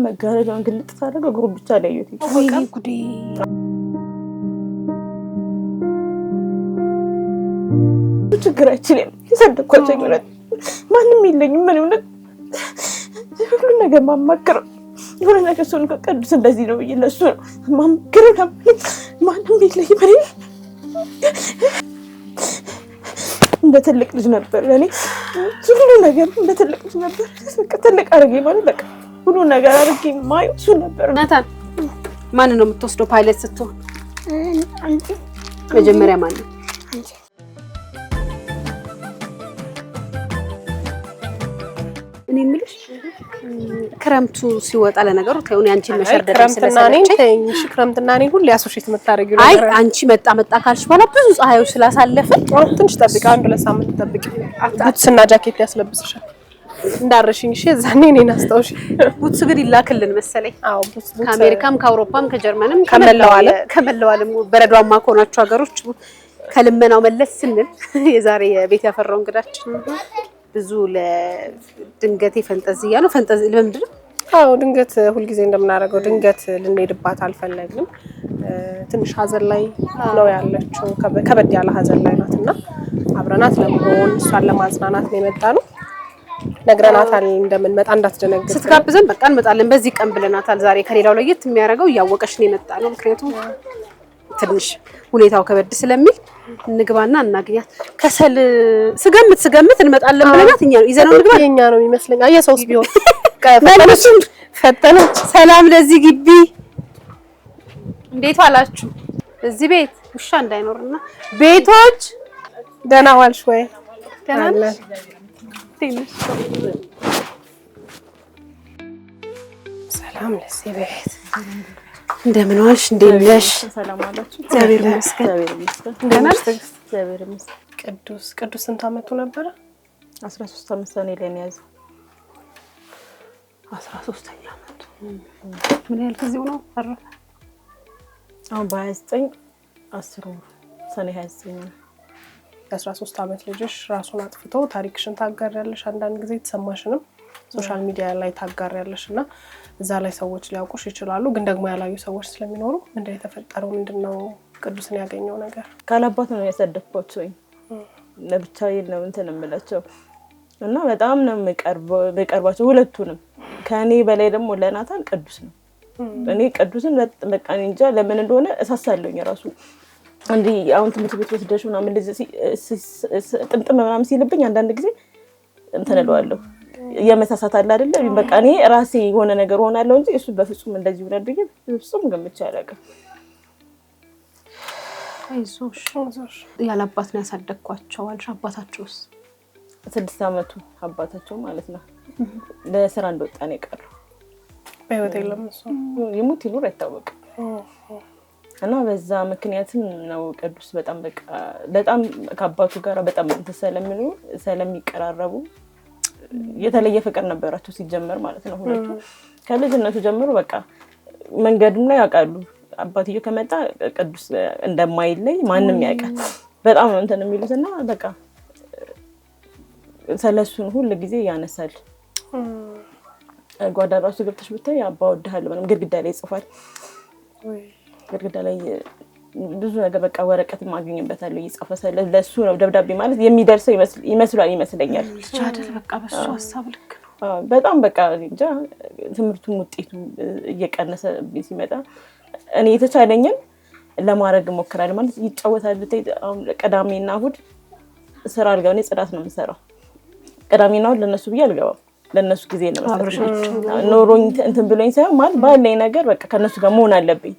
መጋረጃውን ግልጥ ታደርገው እግሩ ብቻ ላይ ያዩት ወይ ጉዴ ችግር አይችልም ይሰደኳቸው ይሆናል ማንም የለኝም ምን ይሆናል ሁሉ ነገር ማማከር የሆነ ነገር ሰውን ከቅዱስ እንደዚህ ነው ይለሱ ማማከር ማንም የለኝም ማለት እንደ ትልቅ ልጅ ነበር ለኔ ሁሉ ነገር እንደ ትልቅ ልጅ ነበር ትልቅ አድርጌ ማለት በቃ ሁሉ ነገር አድርጌ ማየው እሱ ነበር ናታን ማን ነው የምትወስደው ፓይለት ስትሆን አንቺ መጀመሪያ ማን ነው እኔ ምልሽ ክረምቱ ሲወጣ ለነገሩ ታዩን ያንቺ መሸርደድ ክረምትና እኔ ሁሉ ያሶሽት መታረጊው አይ አንቺ መጣ ካልሽ በኋላ ብዙ ፀሐዮች ስላሳለፈን ትንሽ ጠብቂ አንድ ለሳምንት ጠብቂ ቡትስና ጃኬት ያስለብስሻል እንዳረሽኝ እሺ እዛኔ እኔን አስተውሽ ቡትስ ግን ይላክልን መሰለኝ አዎ ቡትስ ከአሜሪካም ከአውሮፓም ከጀርመንም ከመላው ዓለም በረዷማ ከሆናችሁ ሀገሮች ከልመናው መለስ ስንል የዛሬ የቤት ያፈራው እንግዳችን ብዙ ለድንገት ፈንጠዝያ ነው ፈንጠዝ ለምንድነው አዎ ድንገት ሁሉ ጊዜ እንደምናደርገው ድንገት ልንሄድባት አልፈለግንም ትንሽ ሀዘን ላይ ነው ያለችው ከበድ ያለ ሀዘን ላይ ናትና አብረናት ለመሆን እሷን ለማጽናናት ነው የመጣነው ነግረናታል እንደምንመጣ እንዳትደነግጥ ስትጋብዘን በቃ እንመጣለን በዚህ ቀን ብለናታል ዛሬ ከሌላው ለየት የሚያደርገው ያወቀሽ ነው የመጣነው ምክንያቱም ትንሽ ሁኔታው ከበድ ስለሚል እንግባና እናግኛት ከሰል ስገምት እንመጣለን ብለናት እኛ ነው ይዘነው እንግባ የኛ ነው የሚመስለኝ አየሰውስ ቢሆን ፈተነች ሰላም ለዚህ ግቢ እንዴት ዋላችሁ እዚህ ቤት ውሻ እንዳይኖርና ቤቶች ደህና ዋልሽ ወይ ደህና ነሽ ሰላም ለዚህ ቤት እንደምን ዋልሽ እንዴት ነሽ ሰላም አላችሁ እግዚአብሔር ይመስገን ደህና ነሽ እግዚአብሔር ይመስገን ቅዱስ ስንት አመቱ ነበር 13 አመት ሰኔ ላይ ነው ያዘው 13ኛ አመቱ ምን ያህል ጊዜው ነው አረፈ አሁን በ29 10 ወር ሰኔ 29 13 አመት ልጅሽ ራሱን አጥፍቶ ታሪክሽን ታጋራለሽ አንዳንድ ጊዜ ተሰማሽንም ሶሻል ሚዲያ ላይ ታጋራለሽና እዛ ላይ ሰዎች ሊያውቁሽ ይችላሉ ግን ደግሞ ያላዩ ሰዎች ስለሚኖሩ ምንድነው የተፈጠረው ምንድነው ቅዱስን ያገኘው ነገር ካላባት ነው ያሰደፍኳቸው ለብቻዬ ነው እንትን እምላቸው እና በጣም ነው መቀርባቸው ሁለቱንም ከኔ በላይ ደግሞ ለናታን ቅዱስ ነው እኔ ቅዱስን በቃ እንጃ ለምን እንደሆነ እሳሳለኝ ራሱ እንዴ አሁን ትምህርት ቤት ወስደሽ ምናምን እንደዚህ ጥምጥም ምናምን ሲልብኝ አንዳንድ ጊዜ እንትን እለዋለሁ የመሳሳት አለ አይደለ በቃ እኔ ራሴ የሆነ ነገር ሆናለሁ እንጂ እሱ በፍጹም እንደዚህ ሆነብኝ ፍጹም ገምቼ አላውቅም አይዞሽ ያላባት ነው ያሳደግኳቸው አልሽ አባታቸውስ 6 አመቱ አባታቸው ማለት ነው ለስራ እንደወጣ ነው የቀረው በህይወት የለም እሱ ይሙት ይኖር አይታወቅም እና በዛ ምክንያትም ነው ቅዱስ በጣም ከአባቱ ጋር በጣም ተሰለምኑ ስለሚቀራረቡ የተለየ ፍቅር ነበራቸው ሲጀመር ማለት ነው ሁለቱ ከልጅነቱ ጀምሮ በቃ መንገዱን ላይ ያውቃሉ አባትየው ከመጣ ቅዱስ እንደማይለይ ማንንም ያውቃል በጣም እንትን የሚሉትና በቃ ሰለሱን ሁሉ ጊዜ ያነሳል ጓዳ ራሱ ገብተሽ ብታይ አባ ወድሃለሁ ምንም ግድግዳ ላይ ይጽፋል ግድግዳ ላይ ብዙ ነገር በቃ ወረቀት ማግኘበታል ይጻፈሰለ ለሱ ነው ደብዳቤ ማለት የሚደርሰው ይመስለኛል ልጅ በቃ በሱ ሐሳብ ልክ ነው በጣም በቃ እንጃ ትምህርቱም ውጤቱ እየቀነሰ ሲመጣ እኔ የተቻለኝን ለማድረግ ሞክራለሁ ማለት ይጫወታል ብታይ ቀዳሜና እሁድ ስራ አልገው እኔ ጽዳት ነው የምሰራው ቀዳሜና እሁድ ለነሱ ብዬ አልገባም ለነሱ ጊዜ ነው ማለት ኖሮኝ እንትን ብሎኝ ሳይሆን ማለት ባለኝ ነገር በቃ ከነሱ ጋር መሆን አለብኝ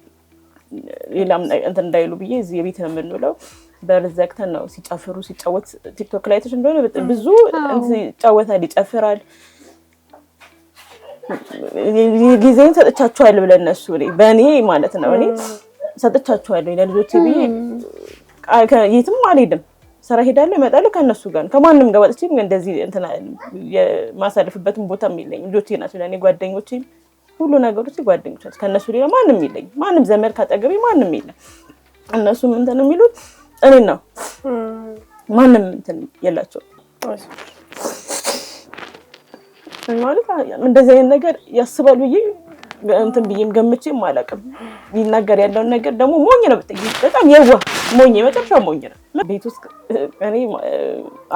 ሌላም እንትን እንዳይሉ ብዬ እዚህ ቤት ነው የምንውለው በርዘክተን ነው ሲጫፈሩ ሲጫወት ቲክቶክ ላይ ተሽ እንደሆነ ብዙ ይጫወታል ይጨፍራል ጊዜን ሰጥቻቸዋለሁ ለነሱ በእኔ ማለት ነው እኔ ሰጥቻቸዋለሁ ለልጆቼ ብዬ የትም አልሄድም ስራ ሄዳለሁ እመጣለሁ ከነሱ ጋር ከማንም ጋር ወጥቼ እንደዚህ እንትና የማሳልፍበትን ቦታም የለኝም ልጆቼ ናቸው ለኔ ጓደኞቼ ሁሉ ነገሮች ጓደኞች ናቸው ከነሱ ሌላ ማንም የለኝም ማንም ዘመድ ካጠገቤ ማንም የለም እነሱም እንትን የሚሉት እኔ ነው ማንም እንትን የላቸው ማለት እንደዚህ አይነት ነገር ያስባሉ ብዬ እንትን ብዬም ገምቼም አላውቅም። ይናገር ያለውን ነገር ደግሞ ሞኝ ነው ብትይ በጣም የዋህ ሞኝ የመጨረሻ ሞኝ ነው። ቤት ውስጥ እኔ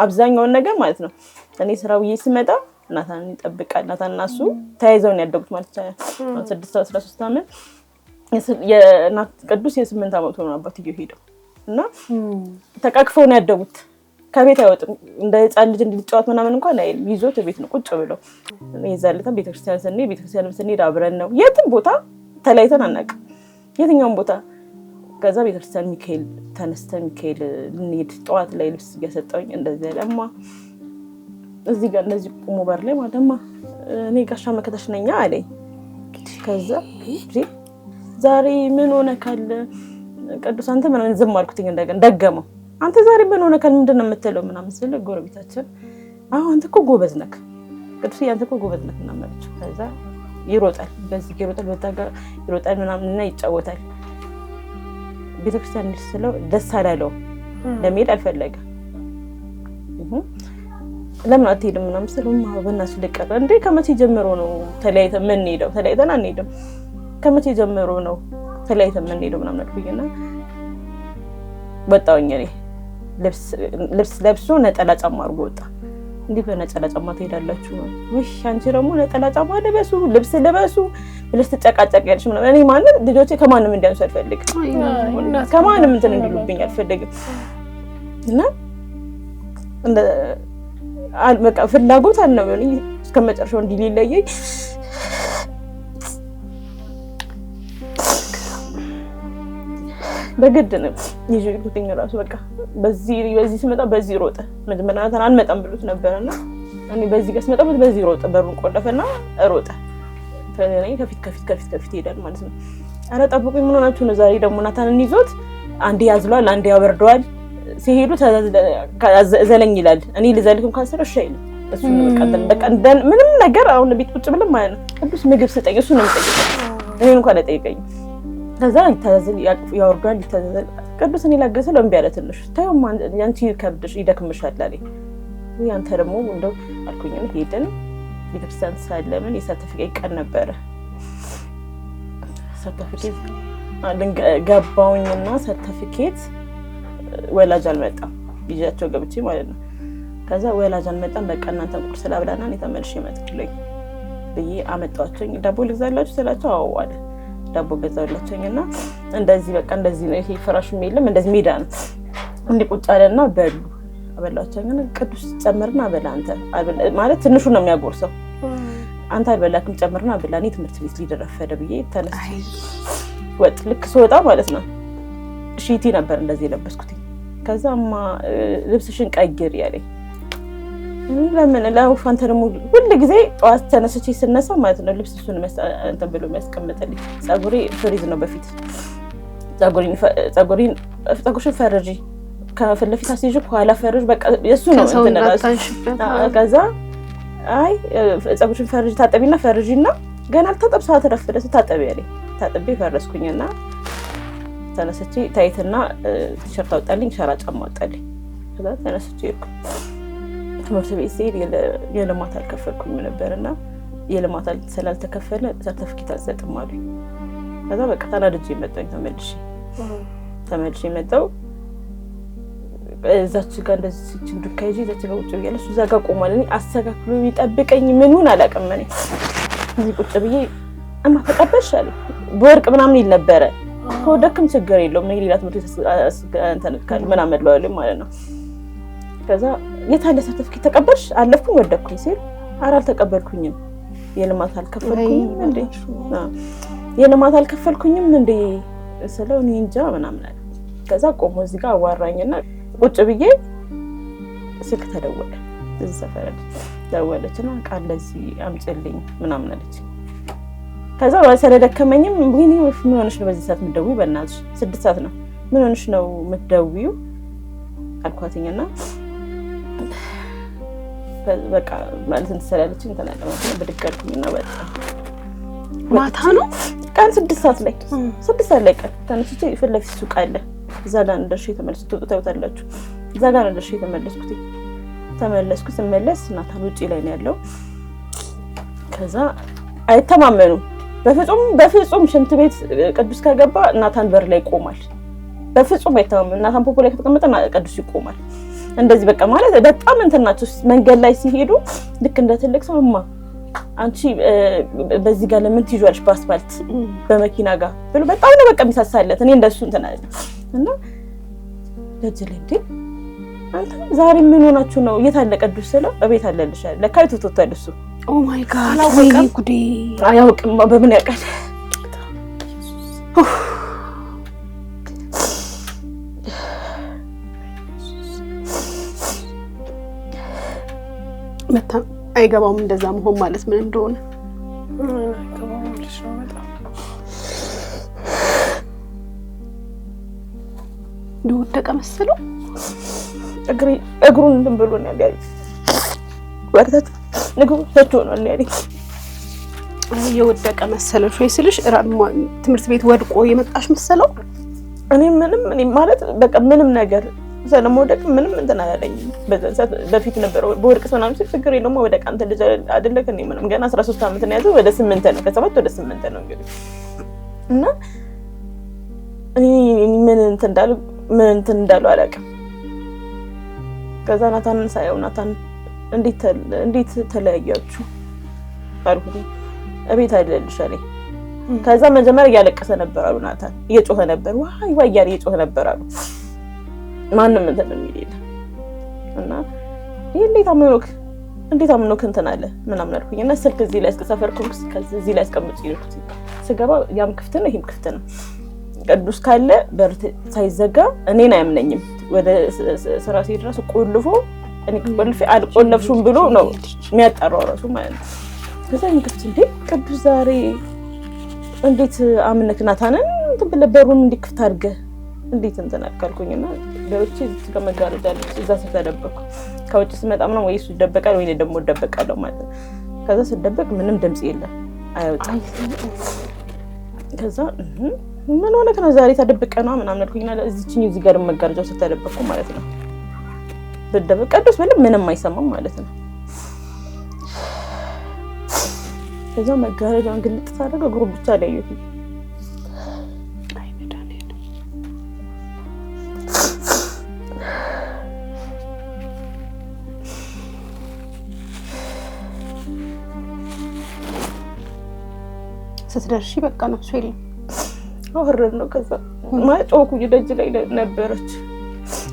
አብዛኛውን ነገር ማለት ነው እኔ ስራው ስመጣ ናታን ይጠብቃል። ናታን እና እሱ ተያይዘው ነው ያደጉት ማለት ነው። 13 ዓመት የናት ቅዱስ የ8 ዓመት ሆኖ አባትየው ሄደው እና ተቃቅፈው ነው ያደጉት። ከቤት አይወጥም። እንደ ህፃን ልጅ እንዲጫወት ምናምን እንኳን አይልም። ይዞት ቤት ነው ቁጭ ብለው የዛለታ ቤተክርስቲያን ስንሄድ አብረን ነው። የትም ቦታ ተለያይተን አናውቅም፣ የትኛውም ቦታ። ከዛ ቤተክርስቲያን ሚካኤል ተነስተን ሚካኤል ልንሄድ ጠዋት ላይ ልብስ እያሰጠውኝ እንደዚህ ለማ እዚህ ጋር እንደዚህ ቁሞ በር ላይ ማለትማ እኔ ጋሻ መከታሽ ነኝ አለኝ። ከዛ ዛሬ ምን ሆነ ካለ ቅዱስ አንተ ምን ዝም አልኩት። እንደገና ደገመው አንተ ዛሬ ምን ሆነ ካለ ምንድን ነው የምትለው ምናምን ስለ ጎረቤታችን አንተ እኮ ጎበዝ ነህ ቅዱስ አንተ እኮ ጎበዝ ነህ ምናምን አለችው። ከዛ ይሮጣል፣ በዚህ ይሮጣል፣ በታጋ ይሮጣል ምናምን እና ይጫወታል። ቤተክርስቲያን ስለው ደስ አላለው፣ ለመሄድ አልፈለገም። ለምን አትሄድም ምናምን ስለው በእናትሽ ልቀር እንዴ ከመቼ ጀምሮ ነው ተለያይተን የምንሄደው? ተለያይተን አንሄድም። ከመቼ ጀምሮ ነው ተለያይተን የምንሄደው ምናምን አልኩኝና ወጣሁኝ። እኔ ልብስ ለብሶ ነጠላ ጫማ አድርጎ ወጣ። እንዲህ በነጠላ ጫማ ትሄዳላችሁ? ውይ አንቺ ደግሞ ነጠላ ጫማ ልበሱ፣ ልብስ ልበሱ ብለሽ ትጨቃጨቂያለሽ ምናምን። እኔ ማለት ልጆቼ ከማንም እንዲያንሱ አልፈልግም፣ ከማንም እንትን እንዲሉብኝ አልፈልግም። እና በቃ ፍላጎት አልነበረኝ እስከመጨረሻው እንዲለየኝ። በግድ ነው ይዤ ልኩትኝ ራሱ በቃ በዚህ ስመጣ በዚህ ሮጠ። መጀመሪያ ናታን አልመጣም ብሎት ነበርና እኔ በዚህ ጋር ስመጣ በዚህ ሮጠ። በሩን ቆለፈና ሮጠ። ከፊት ይሄዳል ማለት ነው። ኧረ ጠብቁኝ ምን ሆናችሁ ነው? ዛሬ ደግሞ ናታንን ይዞት አንዴ ያዝሏል፣ አንዴ ያወርደዋል። ሲሄዱ ዘለኝ ይላል። እኔ ልዘልክም ካሰረ እሺ አይልም። እሱ ነው በቃ ምንም ነገር አሁን ቤት ቁጭ ብለን ማለት ነው ቅዱስ ምግብ ስጠኝ እሱ ነው የሚጠይቀኝ፣ እኔ እንኳን አይጠይቀኝም። ከዛ ይታዘዝ ያወርዳል፣ ይታዘዝ ቅዱስ እኔ ላገሰለው እምቢ አለ። ትንሽ ታየው ያንቺ ከብድሽ ይደክምሻል አለኝ። ወይ አንተ ደግሞ እንደው አልኩኝ። ሄደን ቤተክርስቲያን ሳለምን የሰርቲፊኬት ቀን ነበረ። ሰርቲፊኬት ገባውኝና ሰርቲፊኬት ወላጅ አልመጣም፣ ይዣቸው ገብቼ ማለት ነው። ከዛ ወላጅ አልመጣም፣ በቃ እናንተ ቁርስ ላብላና እኔ ተመልሼ እመጣለሁ ብዬ አመጣኋቸው። ዳቦ ልግዛላችሁ ስላቸው አዎ አለ። ዳቦ ገዛላቸውና እንደዚህ በቃ እንደዚህ ነው፣ ይሄ ፍራሹም የለም እንደዚህ ሜዳ ነው። እንደ ቁጭ አለና በሉ አበላቸውና ቅዱስ ጨምርና አበላ አንተ ማለት ትንሹ ነው የሚያጎርሰው። አንተ አልበላክም ጨምርና አበላ፣ እኔ ትምህርት ቤት ሊደረፈደ ብዬ ተነስቼ ወጥ ልክ ስወጣ ማለት ነው ሺቲ ነበር እንደዚህ የለበስኩት። ከዛማ ልብስሽን ቀይር ያለኝ ለምን ለውፍ አንተ ደግሞ ሁሉ ጊዜ ጠዋት ተነስቼ ስነሳ ማለት ነው ልብስ እሱን እንትን ብሎ የሚያስቀምጥልኝ። ፀጉሬ ፍሪዝ ነው በፊት ፀጉርሽን ፈርጂ ከፊት ለፊት አስይዥ ከኋላ ፈርጅ በቃ የእሱ ነው እንትን እራሱ። ከዛ አይ ፀጉርሽን ፈርጂ ታጠቢና ፈርጂና ገና አልታጠብ ሰዓት ረፍደ ስታጠቢ ያለኝ። ታጥቤ ፈረስኩኝና ተነስቼ ታይትና ቲሸርት አወጣልኝ፣ ሸራ ጫማ አወጣልኝ። ከዛ ተነስቼ ሄድኩ። ትምህርት ቤት ስሄድ የልማት አልከፈልኩም ነበርና የልማት ስላልተከፈለ ሰርተፊኬት አልሰጥም አሉኝ። ከዛ በቃ ተናድጄ መጣሁኝ። ተመልሼ መጣሁ። እዛች ጋር እንደዚህ ዱካ ይዤ እዛች ጋር ቁጭ ብያለሁ። እዛ ጋር ቆሟል። እኔ አስተካክሎ ይጠብቀኝ ምኑን አላውቅም። እኔ እዚህ ቁጭ ብዬ እማ ተቀበልሽ አለኝ። በወርቅ ምናምን ይል ነበረ። ከወደክም ችግር የለውም እኔ ሌላ ትምህርት ቤት ምናምን እለዋለሁ ማለት ነው። ከዛ የታለ ሰርተፊኬት ተቀበልሽ? አለፍኩኝ ወደኩኝ ሲል ኧረ አልተቀበልኩኝም፣ የልማት አልከፈልኩኝም እንዴ የልማት አልከፈልኩኝም እንዴ ስለው እኔ እንጃ ምናምን አለ። ከዛ ቆሞ እዚህ ጋር አዋራኝና ቁጭ ብዬ ስልክ ተደወለ። እዚህ ሰፈር ደወለችና ቃል ለዚህ አምጪልኝ ምናምን አለች። ከዛ ስለደከመኝም ወይኔ ምን ሆነሽ ነው በዚህ ሰዓት የምትደውይው? በእናትሽ 6 ሰዓት ነው፣ ምን ሆነሽ ነው የምትደውይው አልኳትኝና በቃ ማለት እንትሰላለችኝ ተናለማት ብድግ አልኩኝና በቃ ማታ ነው ቀን 6 ሰዓት ላይ 6 ሰዓት ላይ ቀን ተነስቼ ፊት ለፊት ሱቅ አለ እዛ ጋር እንደርሼ ተመለስኩ። ታውታላችሁ እዛ ጋር እንደርሼ ተመለስኩ። ስመለስ ናታን ውጪ ላይ ነው ያለው። ከዛ አይተማመኑም በፍጹም ሽንት ቤት ቅዱስ ከገባ ናታን በር ላይ ይቆማል። በፍጹም አይተማመንም። ናታን ፖፖ ላይ ከተቀመጠ ቅዱስ ይቆማል። እንደዚህ በቃ ማለት በጣም እንትን ናቸው። መንገድ ላይ ሲሄዱ ልክ እንደ ትልቅ ሰው እማ አንቺ በዚህ ጋር ለምን ትይዣለሽ በአስፋልት በመኪና ጋር ብሎ በጣም ነው በቃ የሚሳሳለት። እኔ እንደሱ እንትን አለ እና ደጅ ላይ እንዴ አንተ ዛሬ ምን ሆናችሁ ነው? የት አለ ቅዱስ ስለው እቤት አለልሽ አለ። ለካ ይቶታል እሱ። ኦ ማይ ጋድ አላወቀም። ጉዴ አያውቅም። በምን ያውቃል? መታ አይገባውም እንደዛ መሆን ማለት ምን እንደሆነ የወደቀ መሰለው። እግሩን እንትን ብሎ ነው ያለኝ። ወርታት ንግሩ ሰጥቶ ነው ያለኝ። የወደቀ መሰለሽ ወይ ስልሽ ትምህርት ቤት ወድቆ የመጣሽ መሰለው። እኔ ማለት በቃ ምንም ነገር ስለመውደቅ ምንም እንትን አላለኝም። በፊት ነበር በወድቅ ሰናም ችግር የለውም። ወደቃ አንተ ልጅ አይደለህ እኔ ምንም ገና 13 ዓመት ነው ያዘው። ወደ 8 ነው ከ7 ወደ 8 ነው እንግዲህ እና እኔ ምን እንትን እንዳሉ አላውቅም። ከዛ ናታንን ሳየው ናታን እንዴት ተለያያችሁ አልኩት። እቤት አይደለልሽ አለኝ። ከዛ መጀመሪያ እያለቀሰ ነበር አሉ። ናታን እየጮኸ ነበር ዋይ ዋይ እያለ እየጮኸ ነበር አሉ። ማንም እንትን የሚል የለም እና እንዴት አምኖክ እንትን አለ ምናምን አልኩኝ እና ስልክ እዚህ ላይ ሰፈርኩም እዚህ ላይ አስቀምጪ ይልኩት። ስገባ ያም ክፍት ነው ይሄም ክፍት ነው። ቅዱስ ካለ በር ሳይዘጋ እኔን አያምነኝም። ወደ ስራ ሲሄድ እራሱ ቆልፎ እኔ ቆልፌ አልቆለፍሽም ብሎ ነው የሚያጣራው እራሱ ማለት ነው። ከዛ ክፍት እንዴ ቅዱስ ዛሬ እንዴት አምነክ ናታንን እንትን ብለህ በሩን እንዲክፍት አድርገህ እንዴት እንትን አልኩኝና ገብቼ እዚህ ጋር መጋረጃ አለች እዛ ስር ተደበቅኩ። ከውጭ ስመጣ ምናምን ወይ እሱ ይደበቃል ወይ እኔ ደግሞ እደበቃለሁ ማለት ነው። ከዛ ስደበቅ ምንም ድምጽ የለም አይወጣም። ከዛ ምን ሆነክ ነው ዛሬ ተደብቀህ ነው ምናምን አልኩኝና እዚህ ጋር መጋረጃው ስር ተደበቅኩ ማለት ነው። ብደበቅ ቅዱስ ምንም አይሰማም ማለት ነው። ከዛ መጋረጃውን ግልጥ ታደርገው እግሩ ብቻ ለየት ስትደርሺ በቃ ነፍሱ የለም አወረድ ነው። ከዛ ማለት ጮኩ ደጅ ላይ ነበረች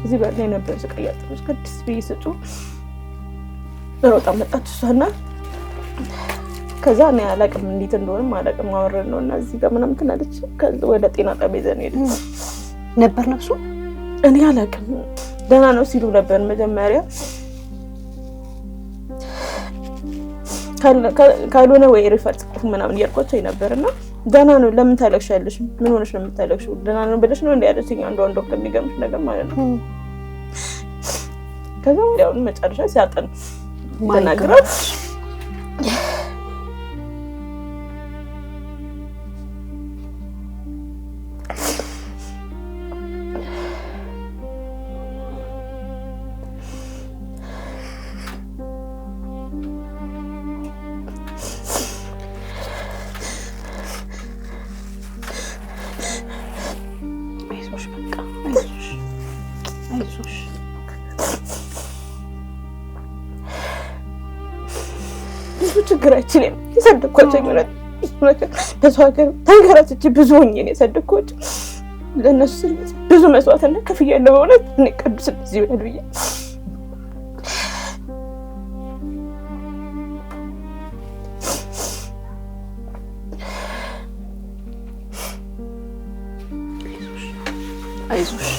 እዚህ ጋር ላይ ነበረች ቀያጥሮች ቅድስት ቢስጡ ሮጣ መጣች እሷና ከዛ እኔ አላውቅም እንዴት እንደሆነ አላውቅም። አወረድ ነውና እዚህ ጋር ምናምን ትላለች። ከዛ ወደ ጤና ጣቢያ ይዘን ሄድን ነበር ነፍሱ እኔ አላውቅም። ደህና ነው ሲሉ ነበር መጀመሪያ። ካልሆነ ወይ ሪፈር ጽፉ ምናምን እያልኳቸው ነበርና ደህና ነው ለምን ታለቅሻለሽ? ምን ሆነሽ ነው የምታለቅሽው? ደህና ነው ብለሽ ነው እንደ ያለችኝ አንዷ ከሚገርምሽ ነገር ማለት ነው። ከዛ ወዲያውኑ መጨረሻ ሲያጠን ተናግራት ችግራችን የሰደኳቸው ማለት በሰው ሀገር ተንከራትቼ ብዙ ሆኜ ነው የሰደኳቸው። ለእነሱ ብዙ መስዋዕትና ከፍያለሁ በእውነት እኔ ቅዱስ እንደዚህ ይሆናል ብዬ አይዞሽ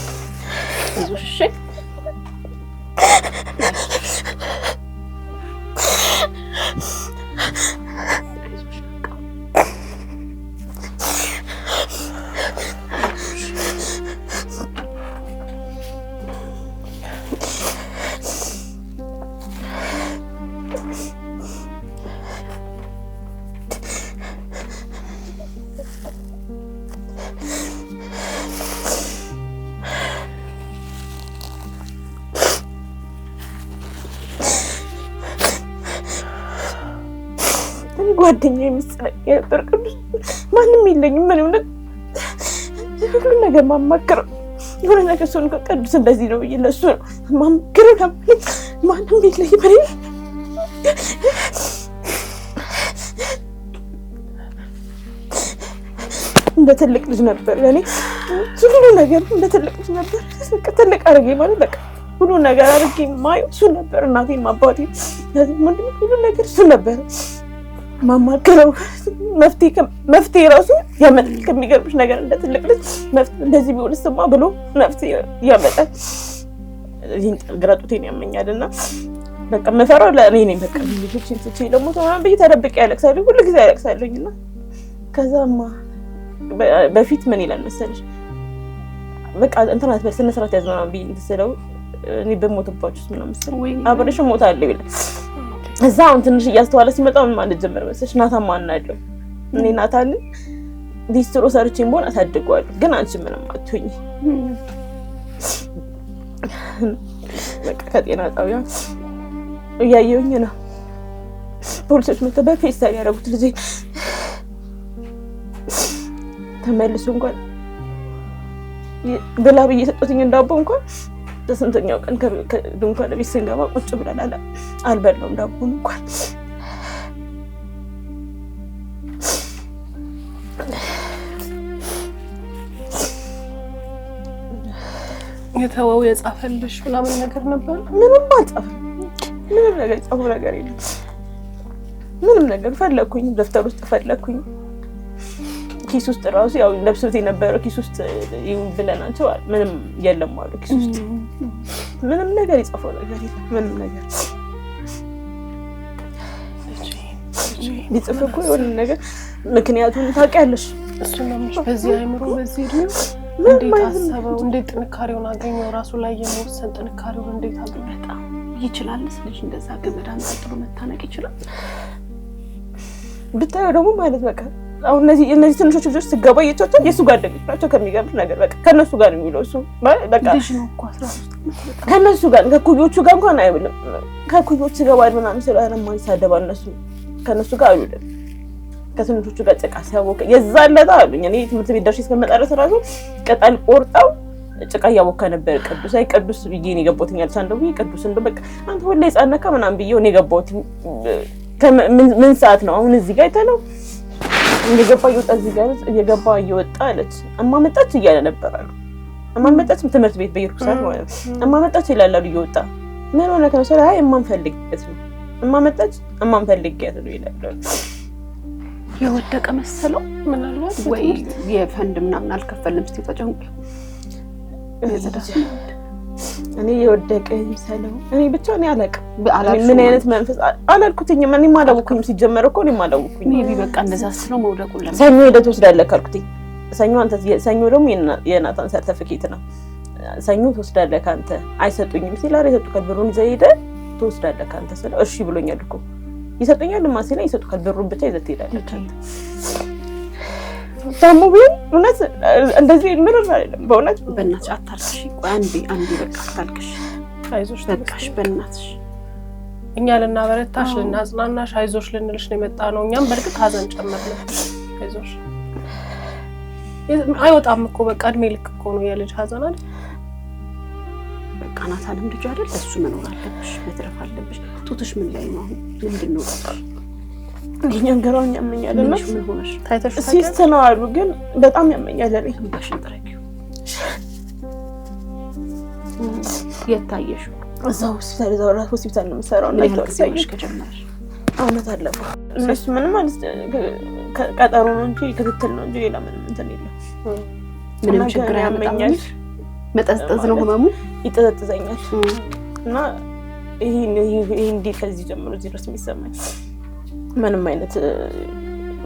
ጓደኛ የምስለኝ የነበር ቅዱስ ማንም የለኝም። ምን ሆነ ሁሉ ነገር ማማከረው የሆነ ነገር ሰውን ቅዱስ እንደዚህ ነው ብዬ ለሱ ማማከረው ነበር። ማንም የለኝም። እንደ ትልቅ ልጅ ነበር ለኔ ሁሉ ነገር፣ እንደ ትልቅ ልጅ ነበር። ትልቅ አድርጌ ማለት በቃ ሁሉ ነገር አድርጌ ማየው እሱ ነበር። እናቴም አባቴም ምንድን ሁሉ ነገር እሱ ነበር ማማከረው። መፍትሄ ራሱ ያመጣል። ከሚገርምሽ ነገር እንደ ትልቅ ልጅ እንደዚህ ቢሆንስማ ብሎ መፍትሄ ያመጣል። ይህን ግራጡቴን ያመኛልና በቃ መፈራው ለእኔ ነኝ። በቃ ልጆችን ትቼ ደግሞ ተማም ብዬ ተደብቄ ያለቅሳለሁ፣ ሁሉ ጊዜ ያለቅሳለሁና ከዛማ በፊት ምን ይላል መሰለሽ በቃ እንትን አትበል ስነ ስርዓት ያዝናና ብዬ እንትስለው እኔ በሞትባችሁስ ምናምን መሰለኝ አብረሽ ሞታለሁ ይላል። እዛ አሁን ትንሽ እያስተዋለ ሲመጣ ምን ማለት ጀመረ መሰለሽ ናታን ማን አለው እኔ ናታን ዲስትሮ ሰርቼም ቢሆን አሳድገዋለሁ፣ ግን አንቺ ምንም አትሆኚ በቃ ከጤና ጣቢያ እያየሁኝ ነው ፖሊሶች መጥተው በፌስታል ያደረጉት ልጄ ተመልሶ እንኳን ብላ ብዬ ሰጠሁኝ እንዳቦ እንኳን በስንተኛው ቀን ከድንኳን ቤት ስንገባ ቁጭ ብለን አልበላውም ዳቦን እንኳን። የተወው የጻፈልሽ ምናምን ነገር ነበር? ምንም አልጻፈም። ምንም ነገር ጻፈው ነገር የለም። ምንም ነገር ፈለኩኝ፣ ደፍተር ውስጥ ፈለኩኝ፣ ኪስ ውስጥ ራሱ ያው ለብሶት የነበረው ኪስ ውስጥ ይሁን ብለናቸው ምንም የለም አሉ ኪስ ውስጥ። ምንም ነገር የጻፈው ነገር የለም። ምንም ነገር ሊጽፍ እኮ የሆነ ነገር ምክንያቱም ታውቂያለሽ እሱ ነው በዚህ አይምሮ በዚህ እድሜው እንዴት አሰበው? እንዴት ጥንካሬውን አገኘው? ራሱ ላይ የመወሰን ጥንካሬውን እንዴት አገኘው? በጣም ይችላል ስለሽ እንደዛ ገመድ አንጠልጥሎ መታነቅ ይችላል። ብታየው ደግሞ ማለት በቃ አሁን እነዚህ ትንሾች ልጆች ስገባ እየቻቸው የሱ ጓደኞች ናቸው። ከሚገርምሽ ነገር በቃ ከነሱ ጋር ነው የሚውለው እሱ በቃ ልጅ ነው እኮ 13 ከነሱ ጋር ከኩዮቹ ጋር እንኳን አይውልም። ከኩዮቹ ጋር ባል ምናምን ስለሆነ ማን ይሳደባል? ከነሱ ጋር አይውልም። ከትንሾቹ ጋር ጭቃ ሲያቦካ የዛለታ አሉኝ። እኔ ትምህርት ቤት ደርሼ እስከመጣ ድረስ ራሱ ቅጠል ቆርጠው ጭቃ እያቦካ ነበር። ቅዱስ ብዬ ነው የገባሁት። ያልቻ እንደው ቅዱስ እንደው በቃ አንተ ሁሌ ጻነካ ምናምን ብዬ ነው የገባሁት። ምን ሰዓት ነው አሁን እዚህ ጋር አይተነው እየገባ እየወጣ እዚህ ጋር እየገባ እየወጣ አለች። እማ መጣች እያለ ነበር አሉ። እማ መጣች ትምህርት ቤት በየሩቅ ሰዓት ማለት ነው። እማ መጣች ይላል እየወጣ ምን ሆነ ከመሰለ አይ እማን ፈልጌት ነው እማ መጣች እማን ፈልጌት ነው ይላል። የወደቀ መሰለው ምናልባት ወይ የፈንድ ምናምን አልከፈልም እስቲ ተጨንቆ እኔ የወደቀ ይሰለው እኔ ብቻ ነው አላውቅም። ምን አይነት መንፈስ አላልኩትኝም። እኔ ማላውኩኝ ሲጀመር እኮ እኔ ማላውኩኝ ሜቢ በቃ እንደዛ ስለው መውደቁን ለምን ሰኞ ሄደህ ትወስዳለህ ካልኩትኝ ሰኞ ደግሞ የናታን ሰርተፊኬት ነው ሰኞ ትወስዳለህ ካንተ አይሰጡኝም ሲላር ይሰጡካል ብሩን ይዘህ ሄደህ ትወስዳለህ ካንተ ስለው እሺ ብሎኛል እኮ ይሰጡኛል ማሲለኝ ይሰጡካል ብሩን ብቻ ይዘህ ትሄዳለህ ካንተ ታሙ ቢሆን እውነት እንደዚህ ምንም አይደለም። በእውነት በእናትሽ አታልቅሽ። አንዴ በቃ አታልቅሽ። አይዞሽ በቃሽ በእናትሽ። እኛ ልናበረታሽ ልናጽናናሽ አይዞሽ ልንልሽ ነው የመጣ ነው። እኛም በርግጥ ሀዘን ጨመርን። አይዞሽ አይወጣም እኮ በቃ እድሜ ልክ እኮ ነው የልጅ ሀዘን አይደል? በቃ ናታንም ልጅ አይደል? እሱ መኖር አለብሽ፣ መትረፍ አለብሽ። ጡትሽ ምን ላይ ነው? ምንድን ነው ይሄን ገራውኝ ያመኛልና ምን ሆነሽ? ታይተሽ ሲስት ነው አሉ ግን በጣም ያመኛል። ባሽን ጥረቂው የታየሽው እዛው ሆስፒታል ነው የምሰራው እና ይታየሽ ከጀመረሽ አመት አለፈ። እነሱ ምንም ማለት ቀጠሮ ነው እንጂ ክትትል ነው እንጂ ሌላ ምንም እንትን የለም። ምንም ችግር ያመኛል። መጠዝጠዝ ነው ህመሙ ይጠዘጥዘኛል እና ይሄ እንዴት ከዚህ ጀምሮ እዚህ ድረስ የሚሰማኝ ምንም አይነት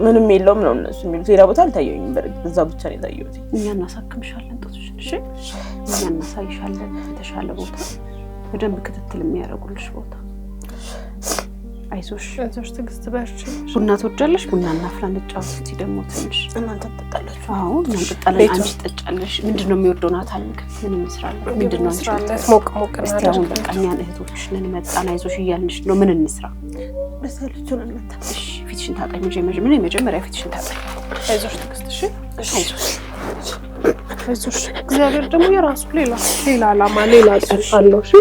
ምንም የለውም ነው እነሱ የሚሉት። ሌላ ቦታ አልታየኝም። በርግጥ እዛ ብቻ ነው የታየሁት። እኛ እናሳክምሻለን ጡትሽን፣ እሺ እኛ እናሳይሻለን የተሻለ ቦታ፣ በደንብ ክትትል የሚያደርጉልሽ ቦታ። አይዞሽ ትዕግስት በርቺ። ቡና ትወጃለሽ? ቡና እናፍላ እንጫወት። እስኪ ደግሞ ትንሽ እናንተ ትጠጣላችሁ? አዎ እንጠጣለን። አንቺ ትጠጫለሽ? ምንድነው የሚወደው ናታን? ምን እንስራለን? ምንድነው እንስራለን? ሞቅ እስቲ አሁን በቃ እኛን እህቶችሽ ነን መጣን አይዞሽ እያልንሽ ነው። ምን እንስራ? በሰለቹን እንመጣ። እሺ ፊትሽን ታጠቢ። መጀመሪያ ፊትሽን ታጠቢ። አይዞሽ ትዕግስት። እሺ አይዞሽ። እግዚአብሔር ደግሞ የራሱ ሌላ ዓላማ ሌላ ጽድቅ አለው። እሺ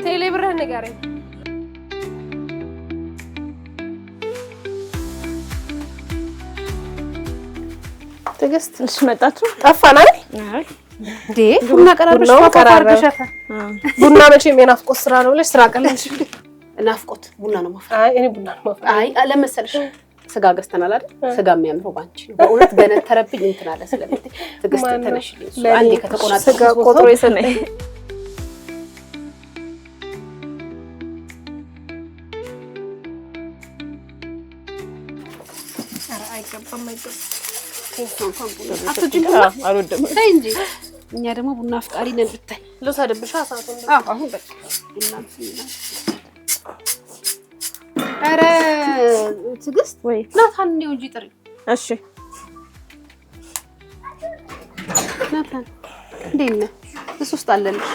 ቴሌ ብርህን ንገረኝ። ትዕግስት እሺ መጣችሁ? ጠፋን አይደል? እንዴ ቡና ቀራርበሽ አድርገሻታ። ቡና መቼም የናፍቆት ስራ ነው ብለሽ ስራ ቀለልሽ። ናፍቆት ቡና ነው ማፍራት። አይ እኔ ቡና ነው ማፍራት። አይ ለመሰለሽ ስጋ ገዝተናል አይደል? ስጋ የሚያምረው ባንቺ ነው። በእውነት ገነተረብኝ እንትን አለ ስለምትይ ትዕግስት ተነሽልኝ። አንዴ ከተቆናጠ ስጋ ቆጥሮ የሰጠኝ አልወድም እንጂ እኛ ደግሞ ቡና አፍቃሪ ነን ብታይ። ልውሰድብሽ ሰዓቱን። አሁን በቃ ኧረ ትዕግስት ወይ ናታን ነው እንጂ ጥሪ። እሺ ናታን እንዴት ነህ? እሱ ውስጥ አለልሽ።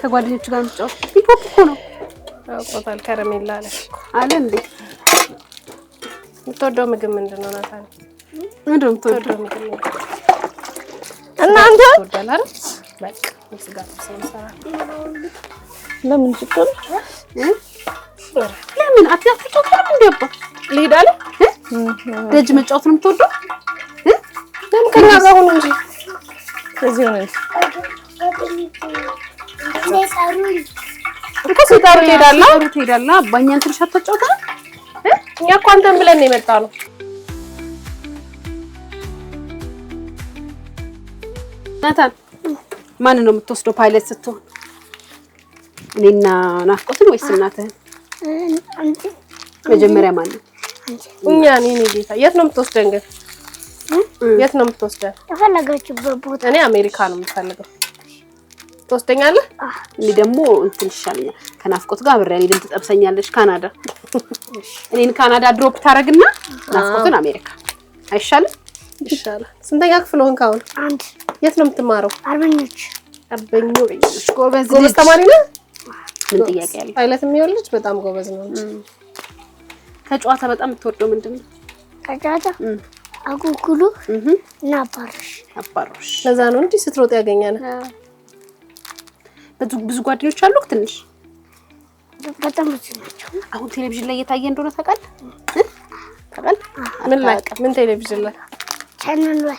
ከጓደኞቹ ጋር ምጫወት ሂፖፕ እኮ ነው። አውቆታል። ከረሜላ አለ እንዴ? የምትወደው ምግብ ምንድን ነው ናታን? ምንድን ነው የምትወደው ምግብ? እናንተ ትወዳለህ አይደል? በቃ ስጋ ተሰንሰራል። ለምን ችግር ለምን አትጫወትም እንዴ? አባ ልሂድ አለ። ደጅ መጫወት ነው የምትወደው? ለምን ከእኛ ጋር ሁን እንጂ እዚህ ሆነን ሲጠሩ ትሄዳለህ። አባኛን ትንሽ አትጫወትም? እኛ እኮ አንተን ብለን ነው የመጣነው። ናታን ማን ነው የምትወስደው ፓይለት ስትሆን? እኔና ናፍቆትን ወይስ እናትህን? መጀመሪያ ማን ነው? እኛ እኔ ጌታ። የት ነው የምትወስደን ግን? የት ነው የምትወስደን? የፈለጋችሁበት ቦታ። እኔ አሜሪካ ነው የምፈልገው። ትወስደኛለህ? እኔ ደግሞ እንትን ይሻለኛል። ከናፍቆት ጋር አብሬ አልሄድም። ትጠብሰኛለሽ። ካናዳ እኔን ካናዳ ድሮፕ ታረግና ናፍቆትን አሜሪካ አይሻልም? ይሻላል። ስንተኛ ክፍል ሆንክ አሁን? አንድ። የት ነው የምትማረው? አርበኞች። ጎበዝ ተማሪ ነህ? ምን ጥያቄ ያለ? ፓይለት የሚወልድ በጣም ጎበዝ ነው። ከጨዋታ በጣም የምትወደው ምንድን ነው? ከጨዋታ አጉጉሉ እና አባሮሽ። ለዛ ነው እንዲህ ስትሮጥ ያገኛል። ብዙ ጓደኞች አሉክ? ትንሽ በጣም ብዙ ናቸው። አሁን ቴሌቪዥን ላይ እየታየ እንደሆነ ታውቃለህ? ምን ላይ? ምን ቴሌቪዥን ላይ? ቻናል ላይ።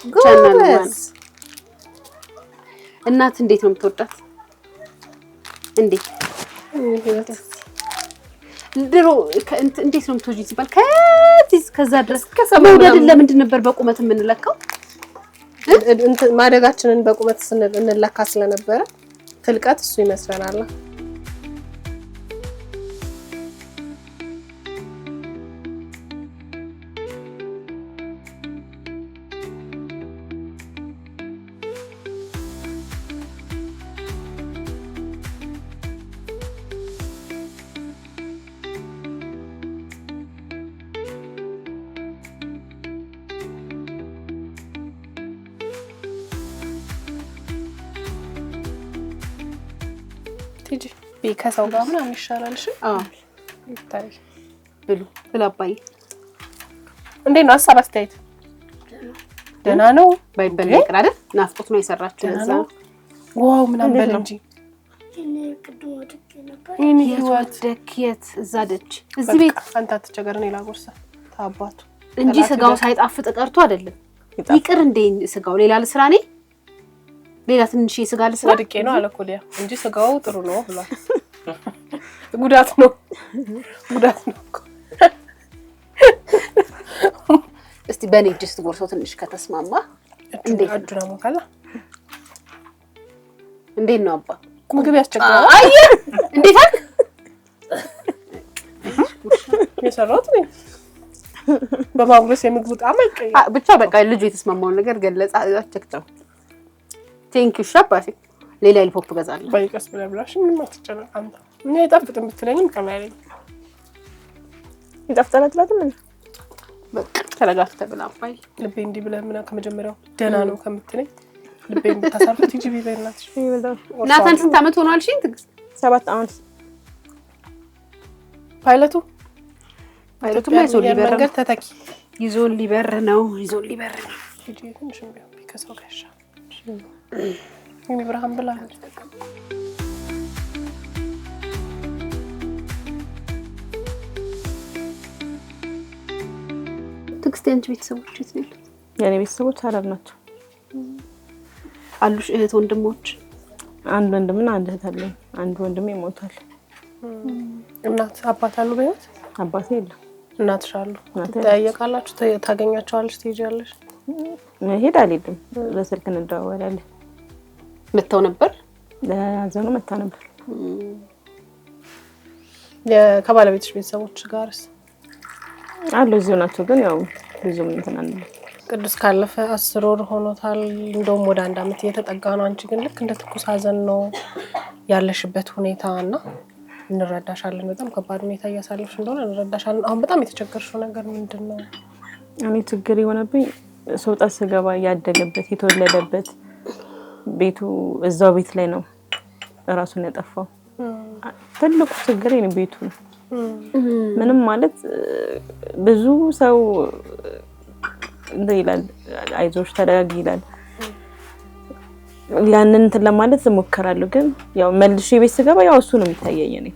እናት እንዴት ነው የምትወዳት? እንዴት ድሮ እንዴት ነው የምትወጂው ሲባል ከዛ ድረስ መውደድ ለምንድን ነበር በቁመት የምንለካው? ማደጋችንን በቁመት እንለካ ስለነበረ ትልቀት እሱ ይመስለናል። ቲጂ ከሰው ጋር ምናምን ይሻላል። እሺ ይታይ ብሉ አባዬ። እንዴት ነው ሀሳብ አስተያየት? ደህና ነው ባይበል ነገር አይደል? ናፍቆት ነው የሰራችው ለዛ። ዋው ምናምን በል እንጂ እኔ ህይወት ደክየት እዛ ደጅ እዚህ ቤት አንተ አትቸገር። እኔ ላጎርሳ ታባቱ እንጂ ስጋው ሳይጣፍጥ ቀርቶ አይደለም። ይቅር እንዴ ስጋው ሌላ ልስራ ነኝ ሌላ ትንሽ ስጋ ልስራ ወድቄ ነው አለ እኮ ሊያ እንጂ ስጋው ጥሩ ነው ብሏል። ጉዳት ነው እስቲ በኔ ጅስት ጎርሶ ትንሽ ከተስማማ እንዴት አዱና ሞካላ እንዴት ነው አባ ምግብ ያስቸግራል። አይ እንዴት አልክ? የሰራሁት ነው በማጉረስ የምግቡ ጣዕም አይቀየርም። ብቻ በቃ ልጁ የተስማማውን ነገር ገለጻ አቸክተው ቴንክ ዩ ሻባሲ ሌላ ሊፖፕ ገዛለሁ። ባይቀስ ብለብላሽ ምንም አትጨነቅ አንተ። እኔ አይጣፍጥም ብትለኝም ቀላል ይጣፍጣል አትላትም እንዴ? በቃ ተረጋግተህ ብላ አባይ ልቤ እንዲህ ብለህ ምን ከመጀመሪያው ደህና ነው ከምትለኝ ልቤን ብታሳርፉት እንጂ ቢበላትሽ ናታን ስንት ዓመት ሆኗል? እሺ ትግስት 7 ዓመት ፓይለቱ ይዞ ሊበር መንገድ ተተኪ ይዞ ሊበር ነው እጂ ትንሽ ቢሆን ቢከሰው ጋሻ እኔ ብርሃን ብላ ትግስት አንቺ ቤተሰቦች የት ነው? የኔ ቤተሰቦች አረብ ናቸው። አሉሽ እህት ወንድሞች? አንድ ወንድምና አንድ እህት አለኝ። አንድ ወንድሜ ሞቷል። እናት አባት አሉ በህይወት? አባቴ የለም። እናትሽ አሉ? ትጠያየቃላችሁ? ታገኛቸዋለሽ? ትሄጃለሽ? መሄድ አልሄድም። በስልክ እንደዋወላለን። መተው ነበር? ለያዘኑ መታ ነበር። ከባለቤትሽ ቤተሰቦች ጋርስ አሉ? እዚሁ ናቸው፣ ግን ያው ብዙም እንትን አንል። ቅዱስ ካለፈ 10 ወር ሆኖታል። እንደውም ወደ 1 ዓመት እየተጠጋ ነው። አንቺ ግን ልክ እንደ ትኩስ ሀዘን ነው ያለሽበት ሁኔታና እንረዳሻለን። በጣም ከባድ ሁኔታ እያሳለፍሽ እንደሆነ እንረዳሻለን። አሁን በጣም የተቸገርሽው ነገር ምንድነው? እኔ ችግር የሆነብኝ ሰውጣ ስገባ ያደገበት የተወለደበት ቤቱ እዛው ቤት ላይ ነው ራሱን ያጠፋው። ትልቁ ችግር የኔ ቤቱ ነው። ምንም ማለት ብዙ ሰው ይላል አይዞሽ ተረጋጊ ይላል። ያንን እንትን ለማለት እሞክራለሁ፣ ግን ያው መልሼ ቤት ስገባ ያው እሱ ነው የሚታየኝ። እኔ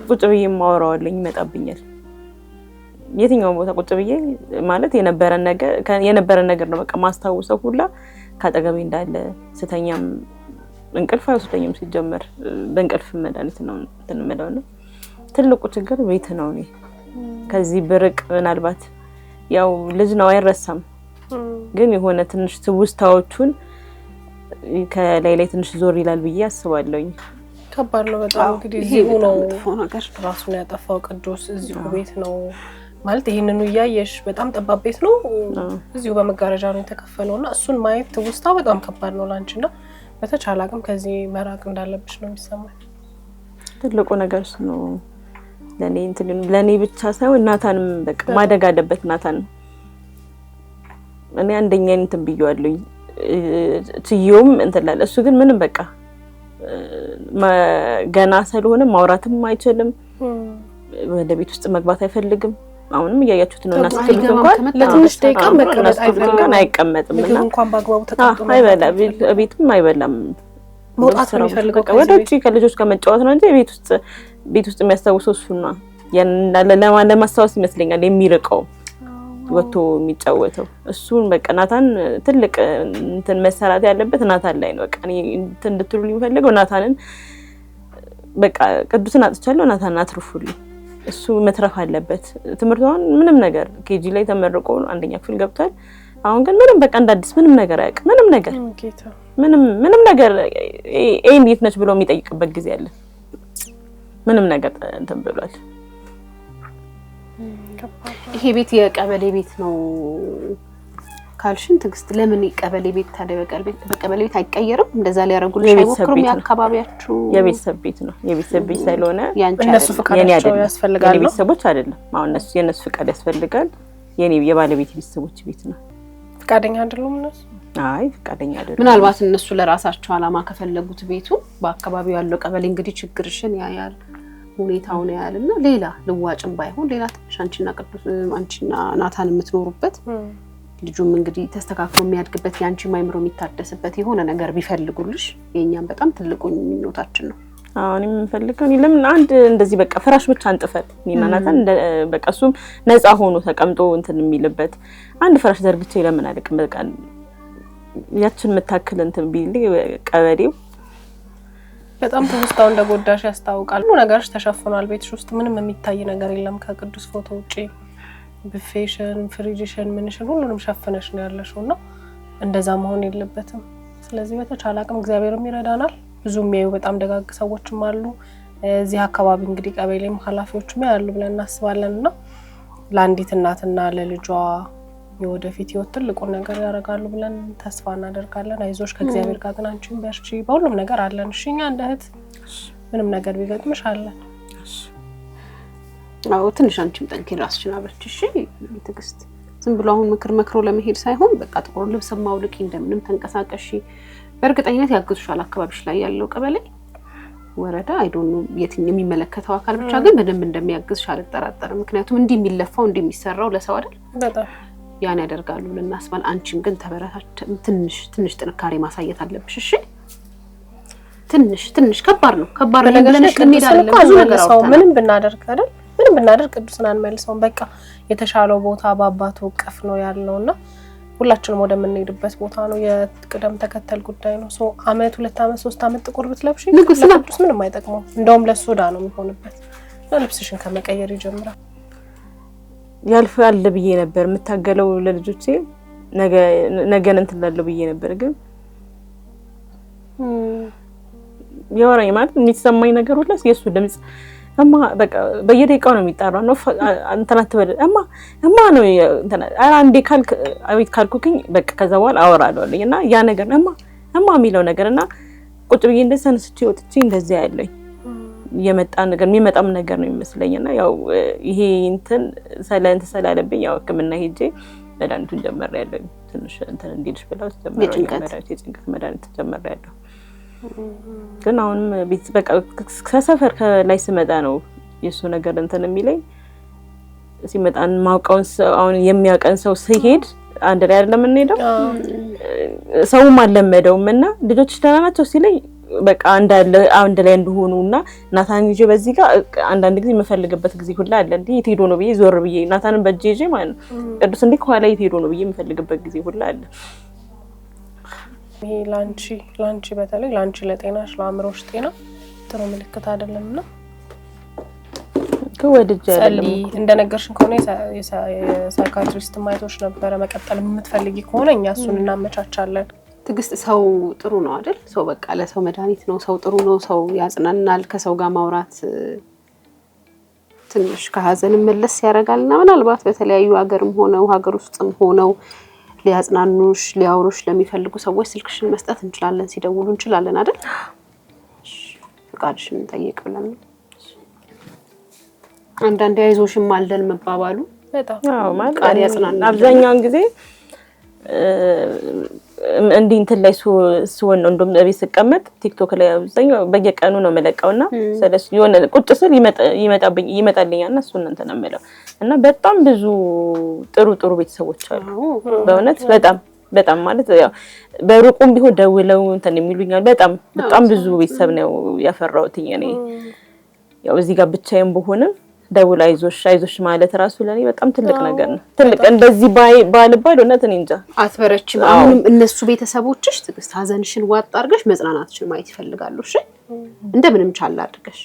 ቁጭ ብዬ ማወራዋለኝ ይመጣብኛል። የትኛው ቦታ ቁጭ ብዬ ማለት የነበረን ነገር ነው በቃ ማስታወሰው ሁላ ካጠገቤ እንዳለ ስተኛም እንቅልፍ አይወስደኝም። ሲጀመር በእንቅልፍ መድኃኒት ነው እንትን የምለው። ትልቁ ችግር ቤት ነው። እኔ ከዚህ ብርቅ ምናልባት ያው ልጅ ነው አይረሳም፣ ግን የሆነ ትንሽ ትውስታዎቹን ከላይ ላይ ትንሽ ዞር ይላል ብዬ አስባለሁኝ። ከባድ ነው በጣም። እንግዲህ እዚሁ ነው ራሱን ያጠፋው ቅዱስ፣ እዚሁ ቤት ነው ማለት ይሄንኑ እያየሽ በጣም ጠባብ ቤት ነው፣ እዚሁ በመጋረጃ ነው የተከፈለውና እሱን ማየት ትውስታው በጣም ከባድ ነው ላንቺና በተቻለ አቅም ከዚህ መራቅ እንዳለብሽ ነው የሚሰማኝ። ትልቁ ነገር እሱ ነው ለኔ ብቻ ሳይሆን ናታንም በቃ ማደግ አለበት። ናታን እኔ አንደኛ እንትን ብየዋለሁ ትዩም እንትን ላለ እሱ ግን ምንም በቃ ገና ስለሆነ ማውራትም አይችልም። ወደ ቤት ውስጥ መግባት አይፈልግም። አሁንም እያያችሁት ነው። እናስ እንኳን ለትንሽ ደቂቃ መቀመጥ አይቀመጥም እና እንኳን ባግባቡ ተቀምጦ አይበላም፣ ቤትም አይበላም። መውጣት ነው የሚፈልገው ወደ ውጪ ከልጆች ጋር መጫወት ነው እንጂ ቤት ውስጥ የሚያስታውሰው እሱ ነው። ያን ለማስታወስ ይመስለኛል የሚርቀው ወጥቶ የሚጫወተው እሱን። በቃ ናታን ትልቅ እንትን መሰራት ያለበት ናታን ላይ ነው። በቃ እኔ እንትን እንድትሉ የሚፈልገው ናታንን በቃ ቅዱስን አጥቻለሁ፣ ናታንን አትርፉልኝ። እሱ መትረፍ አለበት። ትምህርቱን ምንም ነገር ኬጂ ላይ ተመርቆ 1ኛ ክፍል ገብቷል። አሁን ግን ምንም በቃ እንዳዲስ ምንም ነገር አያውቅም። ምንም ነገር እንዴት ነች ብሎ የሚጠይቅበት ጊዜ አለ። ምንም ነገር እንትን ብሏል። ይሄ ቤት የቀበሌ ቤት ነው ካልሽን ትግስት፣ ለምን ቀበሌ ቤት ታዲያ በቀበሌ ቤት አይቀየርም? እንደዛ ሊያረጉልሽ አይሞክሩም? የአካባቢያችሁ የቤተሰብ ቤት ነው። የቤተሰብ ቤት ስለሆነ እነሱ ፍቃዳቸው ያስፈልጋል። የቤተሰቦች አይደለም። አሁን የነሱ ፍቃድ ያስፈልጋል። የባለቤት ቤተሰቦች ቤት ነው። ፍቃደኛ አይደሉም እነሱ? አይ ፍቃደኛ አይደሉም። ምናልባት እነሱ ለራሳቸው አላማ ከፈለጉት ቤቱ በአካባቢው ያለው ቀበሌ እንግዲህ ችግርሽን ያያል፣ ሁኔታውን ያያልና ሌላ ልዋጭም ባይሆን ሌላ ትንሽ አንቺና ናታን የምትኖሩበት ልጁም እንግዲህ ተስተካክሎ የሚያድግበት ያንቺ ማይምሮ የሚታደስበት የሆነ ነገር ቢፈልጉልሽ የኛም በጣም ትልቁ ምኞታችን ነው። አሁን የምንፈልገው ለምን አንድ እንደዚህ በቃ ፍራሽ ብቻ አንጥፈን እኔና ናታን በቃ እሱም ነፃ ሆኖ ተቀምጦ እንትን የሚልበት አንድ ፍራሽ ዘርግቼ ለምን አልቅም በቃ ያችን መታከል እንትን ቢል ቀበሌው በጣም ትውስታው እንደጎዳሽ ያስታውቃል። ሁሉ ነገርሽ ተሸፍኗል። ቤትሽ ውስጥ ምንም የሚታይ ነገር የለም ከቅዱስ ፎቶ ውጪ። ብፌሽን፣ ፍሪጅሽን፣ ምንሽን ሁሉንም ሸፍነሽ ነው ያለሽውና እንደዛ መሆን የለበትም። ስለዚህ በተቻለ አቅም እግዚአብሔርም ይረዳናል። ብዙ የሚያዩ በጣም ደጋግ ሰዎችም አሉ እዚህ አካባቢ እንግዲህ ቀበሌም ኃላፊዎችም ያሉ ብለን እናስባለንና ለአንዲት እናትና ለልጇ የወደፊት ህይወት ትልቁን ነገር ያደርጋሉ ብለን ተስፋ እናደርጋለን። አይዞሽ ከእግዚአብሔር ጋር አንቺም በርቺ። በሁሉም ነገር አለን። እሺ እኛ እንደ እህት ምንም ነገር ቢገጥምሽ አለን። አዎ ትንሽ አንቺም ጠንክሪ ራስሽን አበርቺ። እሺ ትግስት ዝም ብሎ አሁን ምክር መክሮ ለመሄድ ሳይሆን በቃ ጥቁር ልብስ ማውልቂ እንደምንም ተንቀሳቀሺ። በእርግጠኝነት ያግዙሻል አካባቢሽ ላይ ያለው ቀበሌ ወረዳ አይዶንት ኖ የትኛው የሚመለከተው አካል ብቻ ግን በደንብ እንደሚያግዝሽ አልጠራጠርም። ምክንያቱም እንዲህ የሚለፋው እንዲህ የሚሰራው ለሰው አይደል በጣም ያን ያደርጋሉ ለናስባል። አንቺም ግን ተበረታች ትንሽ ጥንካሬ ማሳየት አለብሽ። እሺ ትንሽ ከባድ ነው ነገር ለነሽ ለሚዳ አይደለም ብዙ ነገር አውጣ ምንም ብናደርግ አይደል ምንም ብናደርግ ቅዱስን አንመልሰውም። በቃ የተሻለው ቦታ በአባቱ እቅፍ ነው ያለውና ሁላችንም ወደምንሄድበት ቦታ ነው። የቅደም ተከተል ጉዳይ ነው። ሶ አመት 2 አመት 3 አመት ጥቁር ብትለብሺ ቅዱስ ምንም አይጠቅመው። እንደውም ለሱዳ ነው የሚሆንበት። ለልብስሽን ከመቀየር ይጀምራል። ያልፋል ብዬ ነበር የምታገለው ለልጆቼ ነገን እንትን ላለው ብዬ ነበር። ግን ያወራኝ ማለት የሚሰማኝ ነገር ሁሉ የሱ ድምጽ እማ በቃ በየደቂቃው ነው የሚጣራው ነው አንተናት በለ እማ ነው እንተና አንዴ ካልክ አቤት ካልኩኝ በቃ ከዛ በኋላ አወራለሁኝ። እና ያ ነገር እማ የሚለው ነገርና ቁጭ ብዬ እንደሰነስቼ ወጥቼ እንደዚህ ያለኝ የመጣ ነገር የሚመጣም ነገር ነው የሚመስለኝና ያው ይሄ እንትን ሰላለብኝ ያው ህክምና ሄጄ መድኃኒቱን ጀመርያለሁ። ትንሽ እንትን እንዲልሽ ብለው የጭንቀት መድኃኒት ጀመርያለሁ። ግን አሁንም ቤት በቃ ከሰፈር ላይ ስመጣ ነው የሱ ነገር እንትን የሚለኝ። ሲመጣን ማውቀውን ሰው አሁን የሚያውቀን ሰው ሲሄድ አንድ ላይ አይደለም እንሄደው ሰውም አልለመደውም እና ልጆች ደህና ናቸው ሲለኝ በቃ አንድ ላይ እንደሆኑና ናታን ይዤ በዚህ ጋር አንዳንድ ጊዜ የምፈልግበት ጊዜ ሁላ አለ። እንዴ የት ሄዶ ነው ብዬ ዞር ብዬ ናታንን በእጄ ይዤ ማለት ነው ቅዱስ እንዴ ከኋላ የት ሄዶ ነው ብዬ የምፈልግበት ጊዜ ሁላ አለ። ይሄ ላንቺ በተለይ ላንቺ ለጤናሽ ለአእምሮሽ ጤና ጥሩ ምልክት አይደለምና ከወድጄ አይደለም እንደነገርሽን ከሆነ የሳይካትሪስት ማይቶች ነበር መቀጠል የምትፈልጊ ከሆነ እኛ እሱን እናመቻቻለን። ትግስት ሰው ጥሩ ነው አይደል? ሰው በቃ ለሰው መድኃኒት ነው። ሰው ጥሩ ነው። ሰው ያጽናናል። ከሰው ጋር ማውራት ትንሽ ከሀዘን መለስ ያደርጋልና ምናልባት በተለያዩ ሀገርም ሆነው ሀገር ውስጥም ሆነው ሊያጽናኑሽ ሊያወሩሽ ለሚፈልጉ ሰዎች ስልክሽን መስጠት እንችላለን። ሲደውሉ እንችላለን አይደል? ፍቃድሽን እንጠይቅ ብለን አንዳንዴ አይዞሽም አልደል መባባሉ በጣም ቃል ያጽናናል። አብዛኛውን ጊዜ እንዲህ እንትን ላይ ስወን ነው እንደም ቤት ስቀመጥ ቲክቶክ ላይ አብዛኛው በየቀኑ ነው መለቀውና ስለዚህ የሆነ ቁጭ ስል ይመጣልኛልና እሱን እንትን ነው የምለው እና በጣም ብዙ ጥሩ ቤተሰቦች አሉ። በእውነት በጣም ማለት ያው በሩቁም ቢሆን ደውለው እንትን የሚሉኛል። በጣም ብዙ ቤተሰብ ነው ያፈራሁት እኔ ያው እዚህ ጋር ብቻዬን በሆነም ደውል አይዞሽ ማለት ራሱ ለኔ በጣም ትልቅ ነገር ነው። ትልቅ እንደዚህ ባልባል እውነት እኔ እንጃ አትበረችም። አሁንም እነሱ ቤተሰቦችሽ ትግስት ሀዘንሽን ዋጥ አድርገሽ መጽናናትሽን ማየት ይፈልጋሉ። እሺ እንደምንም ቻል አድርገሽ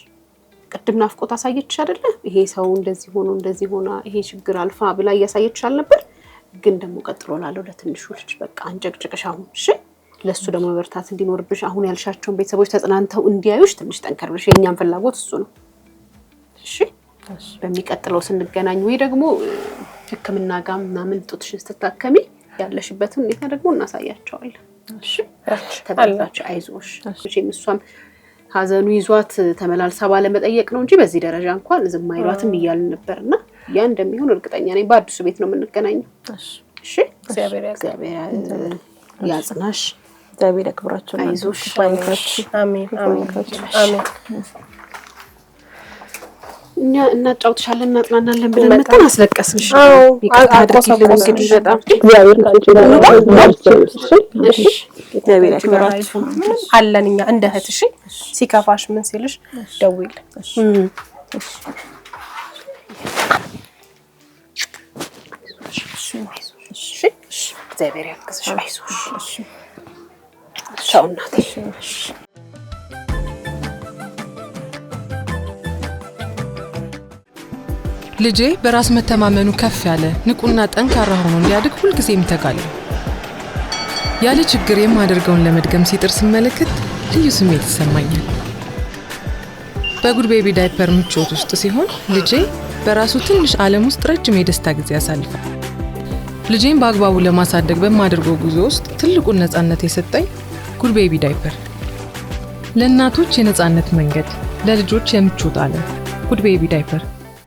ቅድም ናፍቆት አሳየችሽ አይደለ? ይሄ ሰው እንደዚህ ሆና ይሄ ችግር አልፋ ብላ እያሳየችሽ አልነበር? ግን ደግሞ ቀጥሎ ላለው ለትንሹ ልጅ በቃ አንጨቅጭቅሽ አሁን እሺ ለሱ ደግሞ መበርታት እንዲኖርብሽ አሁን ያልሻቸውን ቤተሰቦች ተጽናንተው እንዲያዩሽ ትንሽ ጠንከር ብለሽ የኛም ፍላጎት እሱ ነው። እሺ በሚቀጥለው ስንገናኝ ወይ ደግሞ ህክምና ጋር ምናምን ጡትሽን ስትታከሚ ያለሽበትን ሁኔታ ደግሞ እናሳያቸዋለን። እሺ ተባላችሁ አይዞሽ። እሺ እሷም ሀዘኑ ይዟት ተመላልሳ ባለመጠየቅ ነው እንጂ በዚህ ደረጃ እንኳን ዝም አይሏትም እያልን ነበርና ያ እንደሚሆን እርግጠኛ ነኝ። በአዲሱ ቤት ነው የምንገናኘው። እሺ እግዚአብሔር ያጽናሽ። እግዚአብሔር ያክብራችሁ። አይዞሽ። አሜን። እኛ እናጫውትሻለን እናጥናናለን ብለን መጣን አስለቀስንሽ። ይቅርታ እንግዲህ በጣም እግዚአብሔር ያክብራችሁ አለን እኛ እንደ እህት። እሺ ሲከፋሽ ምን ሲልሽ ደውይል። እግዚአብሔር ያግዝሽ። አይዞሽ ሰውናት። ልጄ በራስ መተማመኑ ከፍ ያለ ንቁና ጠንካራ ሆኖ እንዲያድግ ሁልጊዜም እተጋለሁ። ያለ ችግር የማደርገውን ለመድገም ሲጥር ስመለከት ልዩ ስሜት ይሰማኛል። በጉድ ቤቢ ዳይፐር ምቾት ውስጥ ሲሆን ልጄ በራሱ ትንሽ ዓለም ውስጥ ረጅም የደስታ ጊዜ ያሳልፋል። ልጄን በአግባቡ ለማሳደግ በማድረገው ጉዞ ውስጥ ትልቁን ነፃነት የሰጠኝ ጉድ ቤቢ ዳይፐር። ለእናቶች የነፃነት መንገድ፣ ለልጆች የምቾት ዓለም። ጉድ ቤቢ ዳይፐር